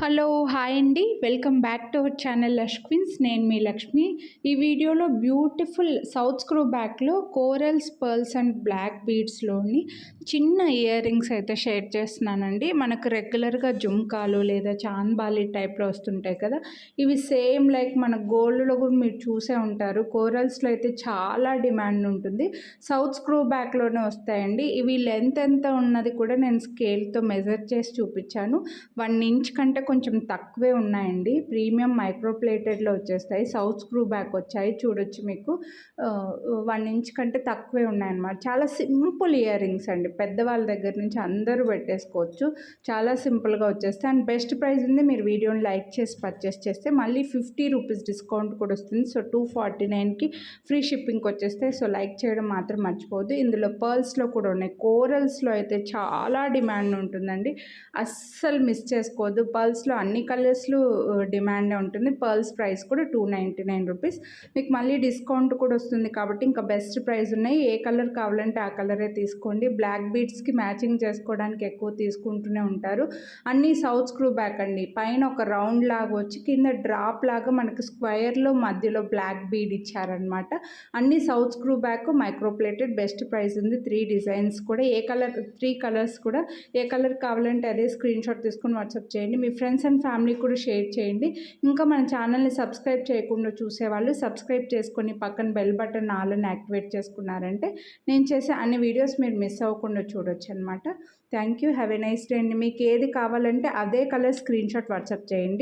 Hello! Hi అండి. Welcome back to our channel Lush Queens. నేను మీ లక్ష్మి. ఈ వీడియోలో బ్యూటిఫుల్ సౌత్ స్క్రూ బ్యాక్‌లో కోరల్స్, పర్ల్స్ అండ్ బ్లాక్ బీడ్స్‌లోని చిన్న ఇయర్ రింగ్స్ అయితే షేర్ చేస్తున్నానండి. మనకు రెగ్యులర్‌గా జుంకాలు లేదా చాన్బాలి టైప్‌లో వస్తుంటాయి కదా! ఇవి సేమ్ లైక్ మన గోల్డ్‌లో కూడా మీరు చూసే ఉంటారు. కోరల్స్‌లో అయితే చాలా డిమాండ్ ఉంటుంది. సౌత్ స్క్రూ బ్యాక్‌లోనే వస్తాయండి. ఇవి లెంత్ ఎంత ఉన్నది కూడా నేను స్కేల్‌తో మెజర్ చేసి చూపించాను. 1 ఇంచ్ కంటే కొంచెం తక్కువే ఉన్నాయండి. ప్రీమియం మైక్రో ప్లేటెడ్‌లో వచ్చేస్తాయి. సౌత్ స్క్రూ బ్యాక్ వచ్చాయి చూడొచ్చు మీకు. 1 ఇంచ్ కంటే తక్కువే ఉన్నాయన్నమాట. చాలా సింపుల్ ఇయర్ రింగ్స్ అండి. పెద్దవాళ్ళ దగ్గర నుంచి అందరూ పెట్టేసుకోవచ్చు. చాలా సింపుల్‌గా వచ్చేస్తాయి అండ్ బెస్ట్ ప్రైస్ ఉంది. మీరు వీడియోని లైక్ చేసి పర్చేస్ చేస్తే మళ్ళీ ₹50 డిస్కౌంట్ కూడా వస్తుంది. సో 249కి ఫ్రీ షిప్పింగ్కి వచ్చేస్తాయి. సో లైక్ చేయడం మాత్రం మర్చిపోవద్దు. ఇందులో పర్ల్స్‌లో కూడా ఉన్నాయి. కోరల్స్‌లో అయితే చాలా డిమాండ్ ఉంటుందండి. అస్సలు మిస్ చేసుకోవద్దు. పర్ల్స్‌లో అన్ని కలర్స్‌లో డిమాండే ఉంటుంది. పర్ల్స్ ప్రైస్ కూడా ₹299. మీకు మళ్ళీ డిస్కౌంట్ కూడా వస్తుంది కాబట్టి ఇంకా బెస్ట్ ప్రైస్ ఉన్నాయి. ఏ కలర్ కావాలంటే ఆ కలరే తీసుకోండి. బ్లాక్ బీడ్స్‌కి మ్యాచింగ్ చేసుకోవడానికి ఎక్కువ తీసుకుంటూనే ఉంటారు. అన్నీ సౌత్ స్క్రూ బ్యాక్ అండి. పైన ఒక రౌండ్ లాగా వచ్చి కింద డ్రాప్ లాగా మనకు స్క్వేర్‌లో మధ్యలో బ్లాక్ బీడ్ ఇచ్చారనమాట. అన్నీ south screw back micro plated best price ఉంది. 3 డిజైన్స్ కూడా 3 కలర్స్ కూడా ఏ కలర్ కావాలంటే అదే స్క్రీన్‌షాట్ తీసుకొని వాట్సాప్ చేయండి. మీ ఫ్రెండ్స్ అండ్ ఫ్యామిలీ కూడా షేర్ చేయండి. ఇంకా మన ఛానల్ని సబ్స్క్రైబ్ చేయకుండా చూసేవాళ్ళు సబ్స్క్రైబ్ చేసుకొని పక్కన బెల్ బటన్ ఆల్ అని యాక్టివేట్ చేసుకున్నారంటే నేను చేసే అన్ని వీడియోస్ మీరు మిస్ అవ్వకుండా చూడొచ్చు అనమాట. Thank you. Have a nice day అండి. మీకు ఏది కావాలంటే అదే కలర్ స్క్రీన్‌షాట్ వాట్సాప్ చేయండి.